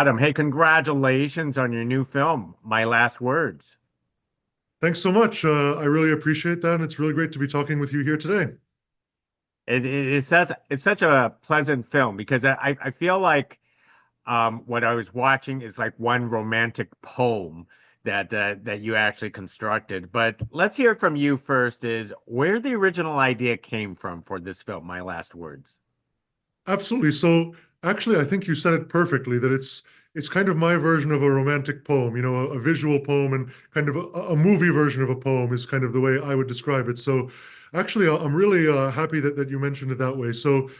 Adam, hey, congratulations on your new film, My Last Words. Thanks so much. I really appreciate that, and it's really great to be talking with you here today. It's such a pleasant film because I feel like what I was watching is like one romantic poem that you actually constructed. But let's hear from you first. Is where the original idea came from for this film, My Last Words. Absolutely. So, actually, I think you said it perfectly that it's kind of my version of a romantic poem, a visual poem and kind of a movie version of a poem is kind of the way I would describe it. So, actually, I'm really happy that you mentioned it that way. So,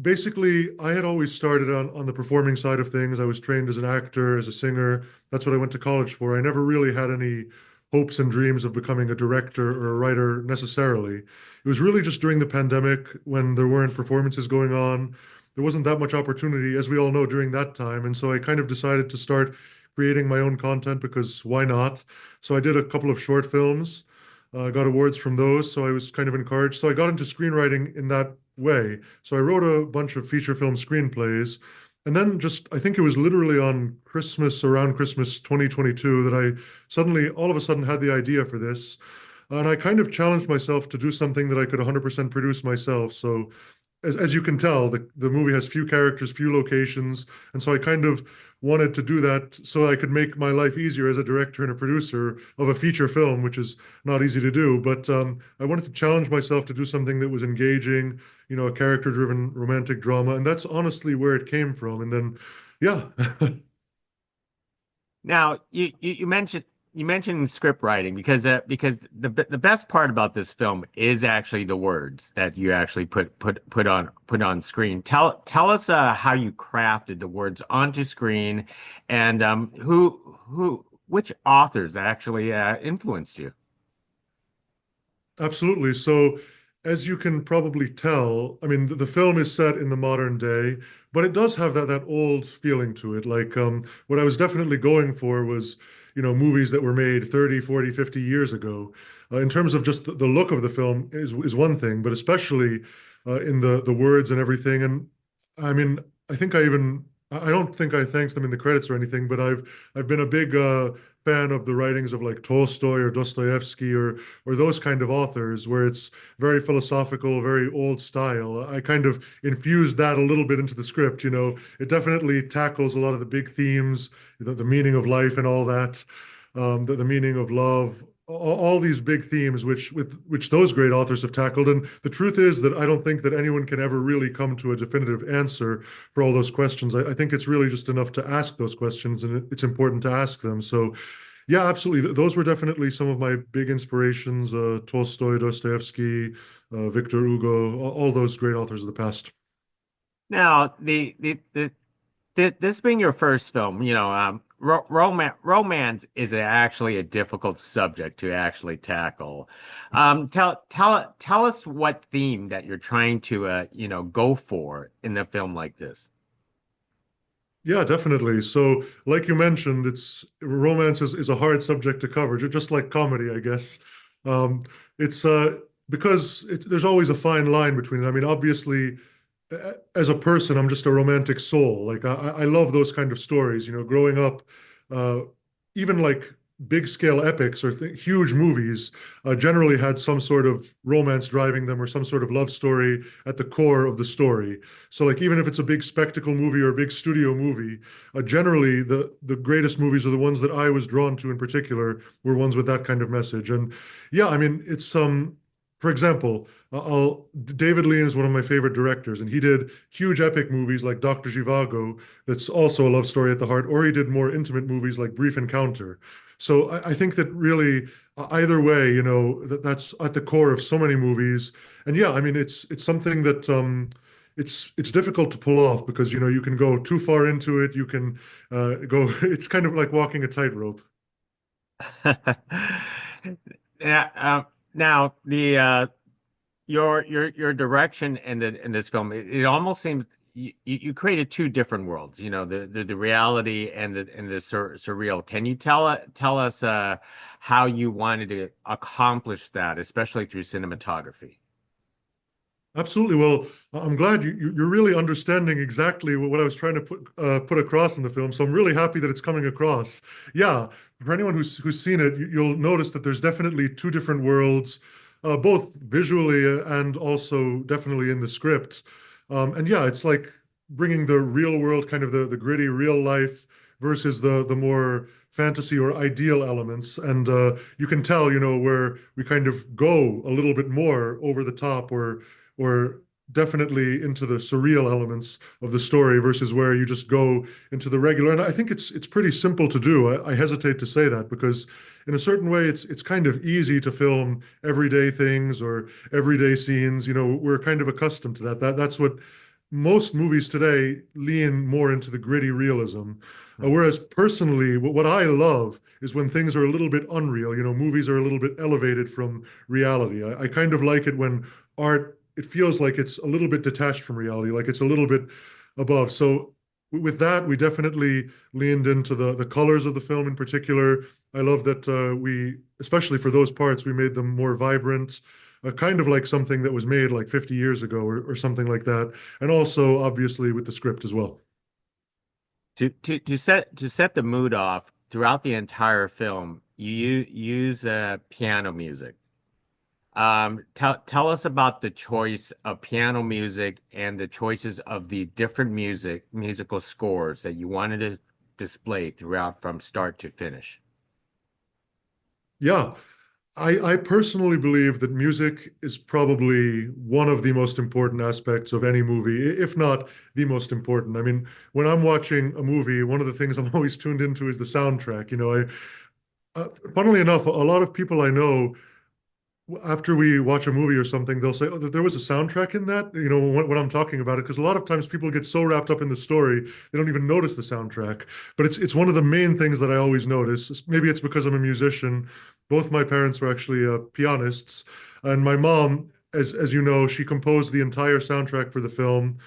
basically, I had always started on the performing side of things. I was trained as an actor, as a singer. That's what I went to college for. I never really had any hopes and dreams of becoming a director or a writer necessarily. It was really just during the pandemic when there weren't performances going on. There wasn't that much opportunity, as we all know, during that time. And so I kind of decided to start creating my own content because why not? So I did a couple of short films, got awards from those. So I was kind of encouraged. So I got into screenwriting in that way. So I wrote a bunch of feature film screenplays. And then just, I think it was literally on Christmas, around Christmas 2022, that I suddenly, all of a sudden, had the idea for this. And I kind of challenged myself to do something that I could 100% produce myself. So as you can tell, the movie has few characters, few locations, and so I kind of wanted to do that so I could make my life easier as a director and a producer of a feature film, which is not easy to do. But I wanted to challenge myself to do something that was engaging, a character-driven romantic drama, and that's honestly where it came from. And then, yeah, Now, you mentioned script writing because the best part about this film is actually the words that you actually put on screen. Tell us how you crafted the words onto screen, and who which authors actually influenced you. absolutely. So, as you can probably tell, I mean, the film is set in the modern day, but it does have that old feeling to it. Like, what I was definitely going for was, movies that were made 30, 40, 50 years ago. In terms of just the look of the film is one thing, but especially in the words and everything. And I mean, I think I don't think I thanked them in the credits or anything, but I've been a big fan of the writings of like Tolstoy or Dostoevsky or those kind of authors where it's very philosophical, very old style. I kind of infused that a little bit into the script, It definitely tackles a lot of the big themes, the meaning of life and all that, the meaning of love, all these big themes which those great authors have tackled. And the truth is that I don't think that anyone can ever really come to a definitive answer for all those questions. I think it's really just enough to ask those questions, and it's important to ask them. So yeah, absolutely. Those were definitely some of my big inspirations, Tolstoy, Dostoevsky, Victor Hugo, all those great authors of the past. Now, this being your first film, romance is actually a difficult subject to actually tackle. Tell us what theme that you're trying to, go for in a film like this. Yeah, definitely. So, like you mentioned, it's romance is a hard subject to cover, just like comedy, I guess. It's because there's always a fine line between it. I mean, obviously, as a person, I'm just a romantic soul. Like I love those kind of stories. Growing up, uh, even like big scale epics or huge movies generally had some sort of romance driving them or some sort of love story at the core of the story. So like even if it's a big spectacle movie or a big studio movie, generally the greatest movies are the ones that I was drawn to in particular were ones with that kind of message. And yeah, I mean it's for example, David Lean is one of my favorite directors, and he did huge epic movies like Dr. Zhivago, that's also a love story at the heart, or he did more intimate movies like Brief Encounter. So I think that really, either way, that's at the core of so many movies. And yeah, I mean, it's something that it's difficult to pull off because you can go too far into it, you can go. It's kind of like walking a tightrope. Yeah, now the your direction in this film, it almost seems you created two different worlds, the reality and the surreal. Can you tell us how you wanted to accomplish that, especially through cinematography? Absolutely. Well, I'm glad you're really understanding exactly what I was trying to put across in the film. So I'm really happy that it's coming across. Yeah, for anyone who's seen it, you'll notice that there's definitely two different worlds, both visually and also definitely in the script. And yeah, it's like bringing the real world, kind of the gritty real life versus the more fantasy or ideal elements. And you can tell, where we kind of go a little bit more over the top or definitely into the surreal elements of the story versus where you just go into the regular. And I think it's pretty simple to do. I hesitate to say that because in a certain way it's kind of easy to film everyday things or everyday scenes. We're kind of accustomed to that. That's what most movies today lean more into the gritty realism. Mhm. Whereas personally, what I love is when things are a little bit unreal. Movies are a little bit elevated from reality. I kind of like it when art, it feels like it's a little bit detached from reality, like it's a little bit above. So with that, we definitely leaned into the colors of the film in particular. I love that we, especially for those parts, we made them more vibrant, kind of like something that was made like 50 years ago or something like that. And also, obviously, with the script as well. To set the mood off throughout the entire film, you use piano music. Tell us about the choice of piano music and the choices of the different musical scores that you wanted to display throughout from start to finish. Yeah, I personally believe that music is probably one of the most important aspects of any movie, if not the most important. I mean, when I'm watching a movie, one of the things I'm always tuned into is the soundtrack. Funnily enough, a lot of people I know after we watch a movie or something, they'll say, "Oh, there was a soundtrack in that." When I'm talking about it, because a lot of times people get so wrapped up in the story they don't even notice the soundtrack. But it's one of the main things that I always notice. Maybe it's because I'm a musician. Both my parents were actually pianists, and my mom, as you know, she composed the entire soundtrack for the film.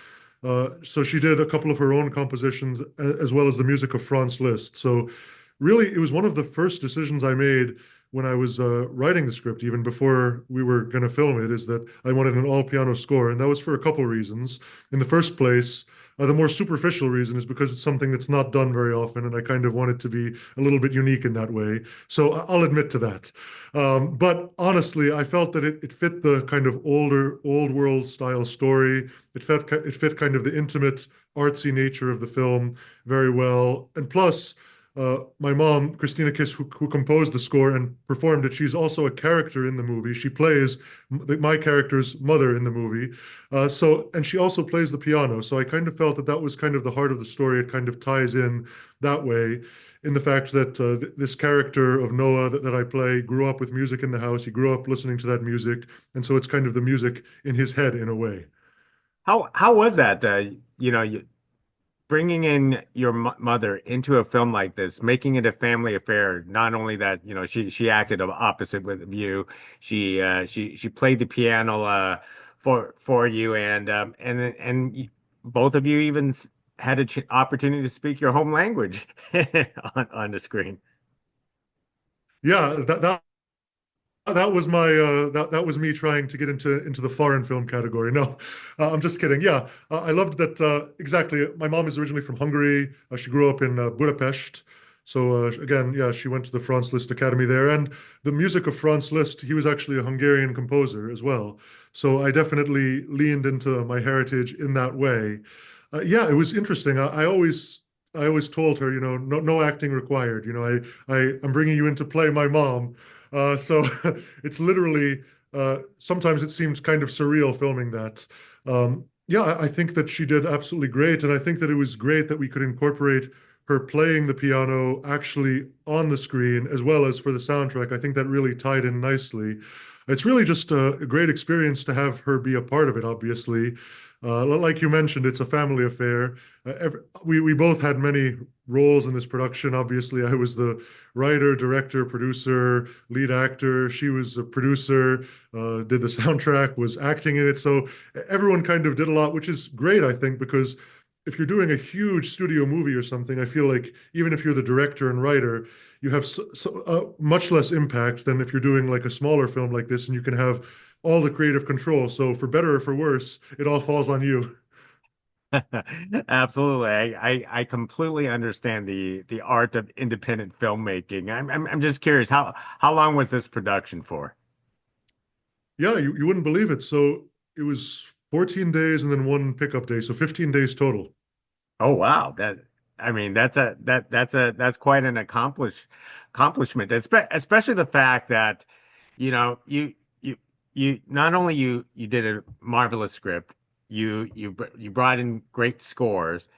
So she did a couple of her own compositions as well as the music of Franz Liszt. So really, it was one of the first decisions I made when I was writing the script, even before we were going to film it, is that I wanted an all piano score. And that was for a couple of reasons. In the first place, the more superficial reason is because it's something that's not done very often. And I kind of wanted to be a little bit unique in that way. So I'll admit to that. But honestly, I felt that it fit the kind of old world style story. It fit kind of the intimate, artsy nature of the film very well. And plus, my mom, Christina Kiss, who composed the score and performed it, she's also a character in the movie. She plays my character's mother in the movie. And she also plays the piano. So I kind of felt that that was kind of the heart of the story. It kind of ties in that way, in the fact that this character of Noah that I play grew up with music in the house. He grew up listening to that music. And so it's kind of the music in his head in a way. How was that? Bringing in your mother into a film like this, making it a family affair. Not only that, she acted opposite with you. She played the piano for you, both of you even had an opportunity to speak your home language on the screen. Yeah, that was my that was me trying to get into the foreign film category. No, I'm just kidding. Yeah, I loved that. Exactly. My mom is originally from Hungary. She grew up in Budapest. So again, yeah, she went to the Franz Liszt Academy there, and the music of Franz Liszt. He was actually a Hungarian composer as well. So I definitely leaned into my heritage in that way. Yeah, it was interesting. I always told her, no acting required. I'm bringing you in to play my mom. So it's literally sometimes it seems kind of surreal filming that. Yeah, I think that she did absolutely great, and I think that it was great that we could incorporate her playing the piano actually on the screen as well as for the soundtrack. I think that really tied in nicely. It's really just a great experience to have her be a part of it, obviously. Like you mentioned, it's a family affair. We both had many roles in this production. Obviously, I was the writer, director, producer, lead actor. She was a producer, did the soundtrack, was acting in it. So everyone kind of did a lot, which is great, I think, because if you're doing a huge studio movie or something, I feel like even if you're the director and writer, you have much less impact than if you're doing like a smaller film like this, and you can have all the creative control. So for better or for worse, it all falls on you. Absolutely. I completely understand the art of independent filmmaking. I'm just curious, how long was this production for? Yeah, you wouldn't believe it. So it was 14 days and then one pickup day, so 15 days total. Oh wow. I mean that's quite an accomplishment. Especially the fact that, you know, you you not only you did a marvelous script, you brought in great scores.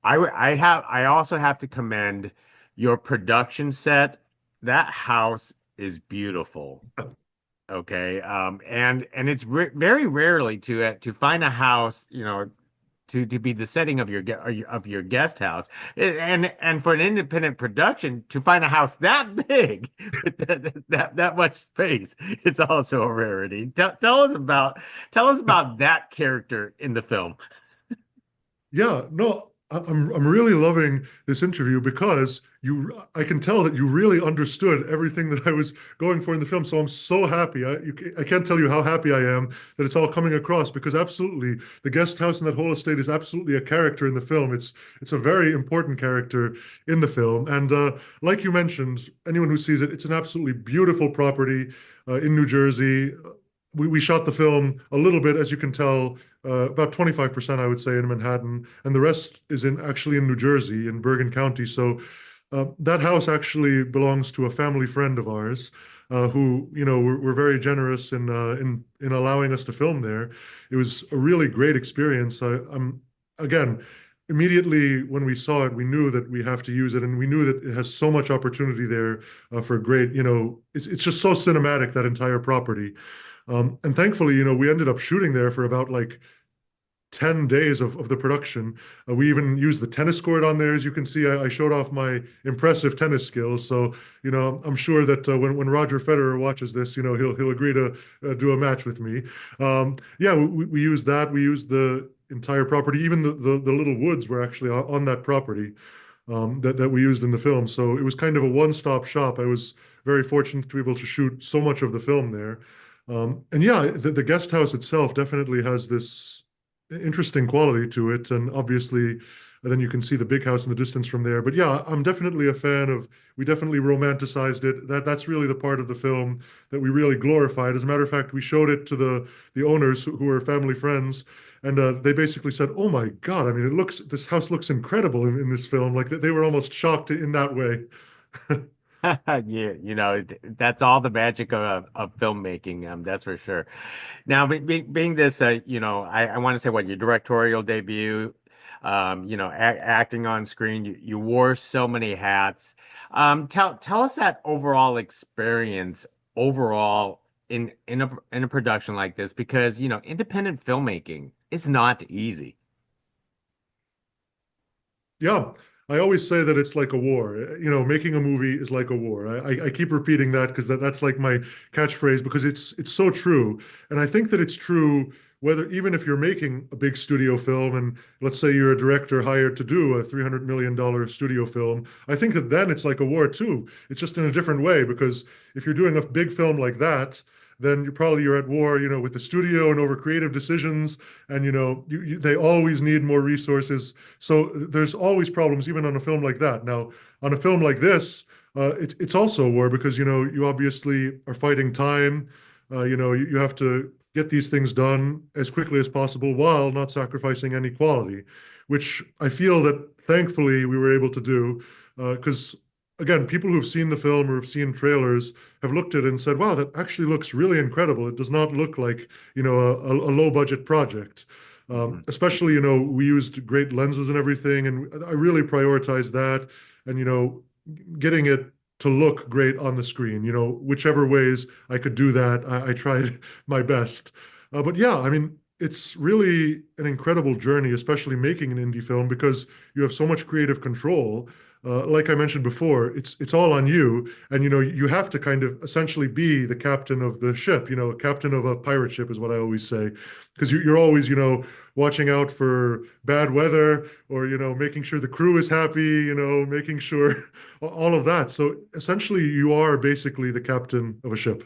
I also have to commend your production set. That house is beautiful. Okay. And it's very rarely to find a house, you know, to be the setting of of your guest house. And for an independent production to find a house that big with that much space, it's also a rarity. Tell us about that character in the film. Yeah, no, I'm really loving this interview because I can tell that you really understood everything that I was going for in the film. So I'm so happy. I can't tell you how happy I am that it's all coming across because absolutely the guest house in that whole estate is absolutely a character in the film. It's a very important character in the film. And like you mentioned, anyone who sees it, it's an absolutely beautiful property in New Jersey. We shot the film a little bit, as you can tell, about 25%, I would say, in Manhattan, and the rest is in actually in New Jersey, in Bergen County. So that house actually belongs to a family friend of ours, who, were very generous in allowing us to film there. It was a really great experience. I'm again. Immediately when we saw it, we knew that we have to use it, and we knew that it has so much opportunity there for great. It's just so cinematic, that entire property. And thankfully, we ended up shooting there for about like 10 days of the production. We even used the tennis court on there. As you can see, I showed off my impressive tennis skills. So, I'm sure that when Roger Federer watches this, he'll agree to do a match with me. Yeah, we used that. We used the entire property. Even the little woods were actually on that property that we used in the film. So it was kind of a one-stop shop. I was very fortunate to be able to shoot so much of the film there. And yeah, the guest house itself definitely has this interesting quality to it. And obviously, then you can see the big house in the distance from there. But yeah, I'm definitely a fan of, we definitely romanticized it. That's really the part of the film that we really glorified. As a matter of fact, we showed it to the owners who are family friends. And they basically said, "Oh my God! I mean, this house looks incredible in this film." Like they were almost shocked in that way. Yeah, that's all the magic of filmmaking. That's for sure. Now, being this, I want to say what your directorial debut, acting on screen, you wore so many hats. Tell us that overall experience overall in a production like this, because independent filmmaking is not easy. Yeah, I always say that it's like a war. Making a movie is like a war. I keep repeating that because that's like my catchphrase because it's so true. And I think that it's true whether even if you're making a big studio film and let's say you're a director hired to do a $300 million studio film, I think that then it's like a war too. It's just in a different way because if you're doing a big film like that, then you're at war, with the studio and over creative decisions, and they always need more resources, so there's always problems, even on a film like that. Now, on a film like this, it's also a war because you obviously are fighting time. You have to get these things done as quickly as possible while not sacrificing any quality, which I feel that thankfully we were able to do. Because again, people who've seen the film or have seen trailers have looked at it and said, "Wow, that actually looks really incredible. It does not look like a low budget project." Mhm. Especially, we used great lenses and everything, and I really prioritized that. And getting it to look great on the screen. Whichever ways I could do that, I tried my best. But yeah, I mean, it's really an incredible journey, especially making an indie film because you have so much creative control. Like I mentioned before, it's all on you, and you have to kind of essentially be the captain of the ship. A captain of a pirate ship is what I always say, because you're always watching out for bad weather or making sure the crew is happy, making sure all of that. So essentially, you are basically the captain of a ship.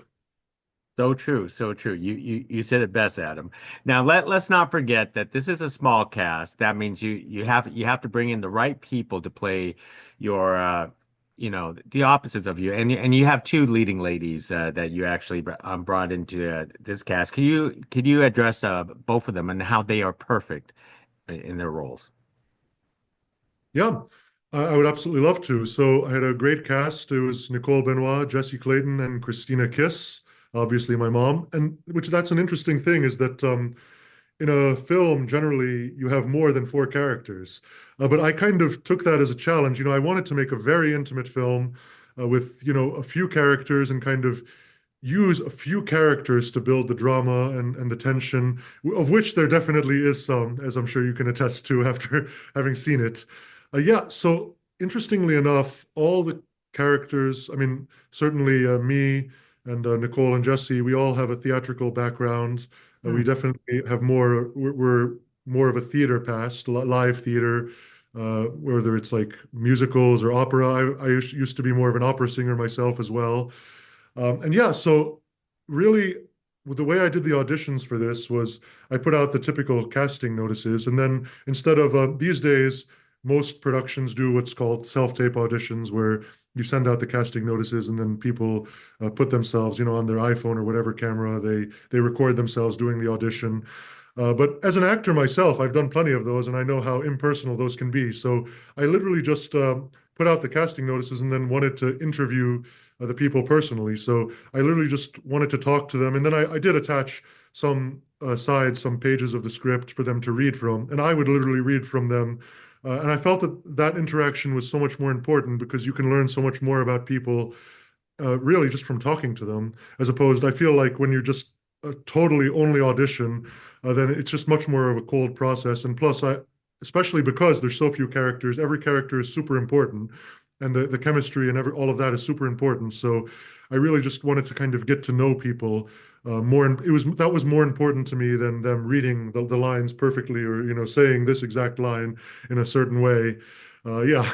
So true, so true. You said it best, Adam. Now let's not forget that this is a small cast. That means you have to bring in the right people to play your the opposites of you. And you have two leading ladies that you actually brought into this cast. Can you address both of them and how they are perfect in their roles? Yeah, I would absolutely love to. So I had a great cast. It was Nicole Benoit, Jesse Clayton, and Christina Kiss, obviously my mom. And which that's an interesting thing is that in a film, generally you have more than four characters. But I kind of took that as a challenge. I wanted to make a very intimate film with, a few characters and kind of use a few characters to build the drama and the tension, of which there definitely is some, as I'm sure you can attest to after having seen it. Yeah, so interestingly enough, all the characters, I mean, certainly me and Nicole and Jesse, we all have a theatrical background. We Hmm. definitely have we're more of a theater past, live theater, whether it's like musicals or opera. I used to be more of an opera singer myself as well. And yeah, so really, the way I did the auditions for this was I put out the typical casting notices, and then instead of these days, most productions do what's called self-tape auditions, where you send out the casting notices, and then people put themselves, on their iPhone or whatever camera they record themselves doing the audition. But as an actor myself, I've done plenty of those, and I know how impersonal those can be. So I literally just put out the casting notices and then wanted to interview the people personally. So I literally just wanted to talk to them, and then I did attach some sides, some pages of the script for them to read from, and I would literally read from them. And I felt that that interaction was so much more important because you can learn so much more about people really just from talking to them, as opposed, I feel like when you're just totally only audition, then it's just much more of a cold process. And plus, especially because there's so few characters, every character is super important, and the chemistry and all of that is super important. So I really just wanted to kind of get to know people more, and that was more important to me than them reading the lines perfectly or saying this exact line in a certain way. Yeah.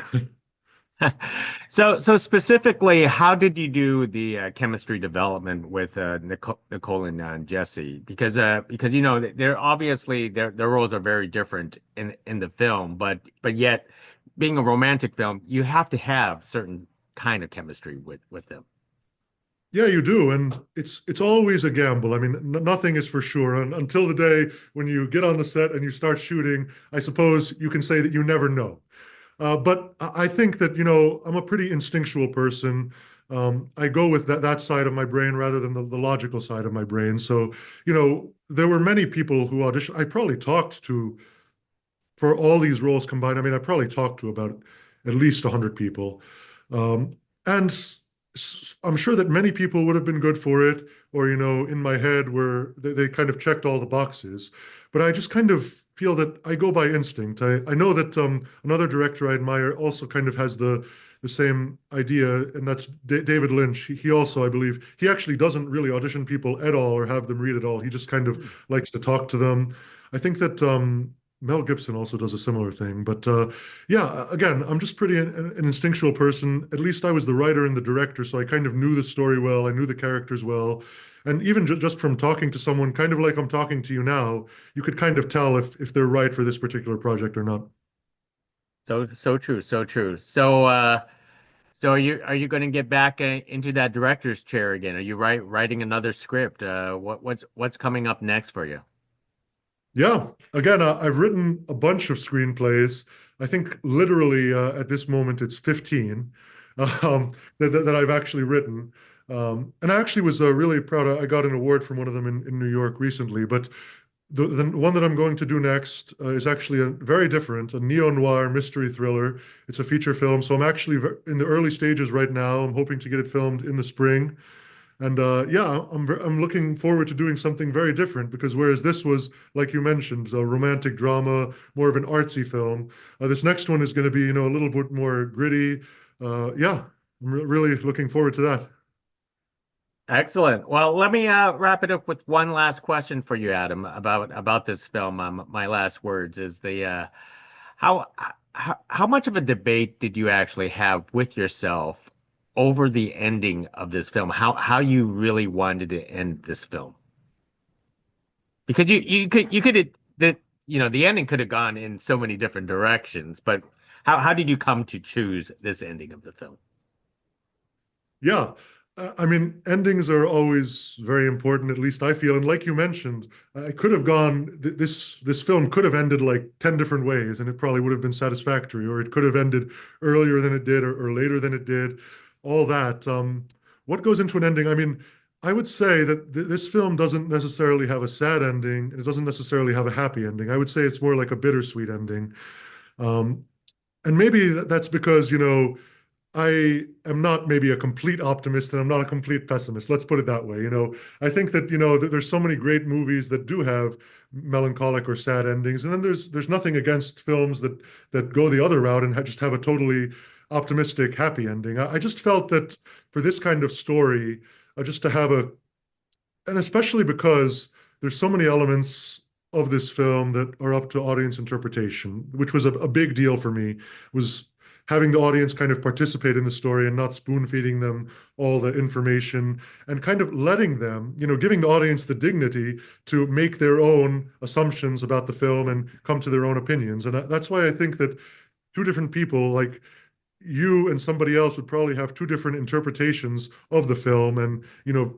So specifically, how did you do the chemistry development with Nicole and Jesse? Because they're obviously their roles are very different in the film, but yet being a romantic film, you have to have certain kind of chemistry with them. Yeah, you do, and it's always a gamble. I mean, nothing is for sure until the day when you get on the set and you start shooting. I suppose you can say that you never know. But I think that, I'm a pretty instinctual person. I go with that side of my brain rather than the logical side of my brain. So, there were many people who auditioned. I probably talked to, for all these roles combined, I mean, I probably talked to about at least 100 people. And I'm sure that many people would have been good for it, or, in my head, where they kind of checked all the boxes. But I just kind of feel that I go by instinct. I know that another director I admire also kind of has the same idea, and that's David Lynch. He also, I believe, he actually doesn't really audition people at all or have them read at all. He just kind of likes to talk to them. I think that Mel Gibson also does a similar thing. But yeah, again, I'm just pretty an instinctual person. At least I was the writer and the director, so I kind of knew the story well. I knew the characters well. And even just from talking to someone, kind of like I'm talking to you now, you could kind of tell if they're right for this particular project or not. So true, so true. So are you going to get back into that director's chair again? Are you writing another script? What's coming up next for you? Yeah, again, I've written a bunch of screenplays. I think literally at this moment it's 15 that I've actually written. And I actually was really proud. I got an award from one of them in New York recently. But the one that I'm going to do next is actually very different, a neo-noir mystery thriller. It's a feature film. So I'm actually in the early stages right now. I'm hoping to get it filmed in the spring. And yeah, I'm looking forward to doing something very different because whereas this was, like you mentioned, a romantic drama, more of an artsy film, this next one is going to be, a little bit more gritty. Yeah, I'm really looking forward to that. Excellent. Well, let me wrap it up with one last question for you, Adam, about this film. My last words is the how how much of a debate did you actually have with yourself over the ending of this film, how you really wanted to end this film. Because you could the the ending could have gone in so many different directions, but how did you come to choose this ending of the film? Yeah. I mean, endings are always very important, at least I feel. And like you mentioned, I could have gone, this film could have ended like 10 different ways, and it probably would have been satisfactory, or it could have ended earlier than it did, or later than it did, all that. What goes into an ending? I mean, I would say that this film doesn't necessarily have a sad ending, and it doesn't necessarily have a happy ending. I would say it's more like a bittersweet ending. Um, and maybe that's because, I am not maybe a complete optimist and I'm not a complete pessimist. Let's put it that way. I think that, that there's so many great movies that do have melancholic or sad endings. And then there's nothing against films that go the other route and just have a totally optimistic, happy ending. I just felt that for this kind of story, just to have and especially because there's so many elements of this film that are up to audience interpretation, which was a big deal for me, was having the audience kind of participate in the story and not spoon feeding them all the information and kind of letting them, giving the audience the dignity to make their own assumptions about the film and come to their own opinions. And that's why I think that two different people, like you and somebody else, would probably have two different interpretations of the film and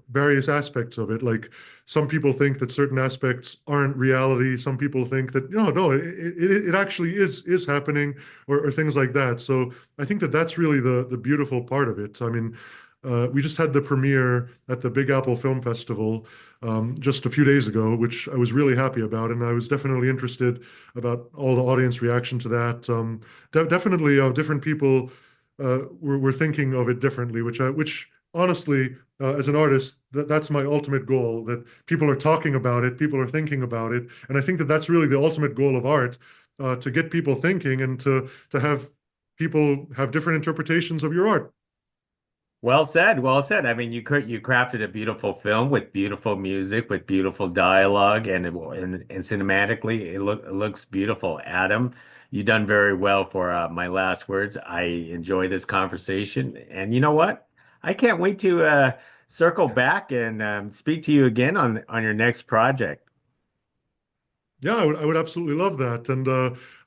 various aspects of it. Like, some people think that certain aspects aren't reality, some people think that no, it actually is happening, or things like that. So I think that that's really the beautiful part of it. I mean, we just had the premiere at the Big Apple Film Festival just a few days ago, which I was really happy about, and I was definitely interested about all the audience reaction to that. Definitely, different people were thinking of it differently, which honestly, as an artist, that's my ultimate goal. That people are talking about it, people are thinking about it, and I think that that's really the ultimate goal of art, to get people thinking and to have people have different interpretations of your art. Well said, well said. I mean, you crafted a beautiful film with beautiful music, with beautiful dialogue, and cinematically, it looks beautiful. Adam, you done very well for my last words. I enjoy this conversation, and you know what? I can't wait to circle back and speak to you again on your next project. Yeah, I would absolutely love that. And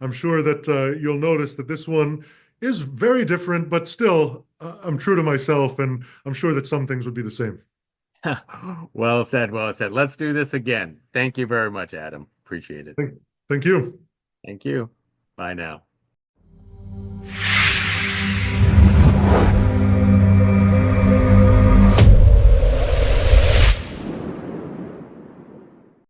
I'm sure that you'll notice that this one is very different, but still, I'm true to myself, and I'm sure that some things would be the same. Well said, well said. Let's do this again. Thank you very much, Adam. Appreciate it. Thank you. Thank you. Bye now.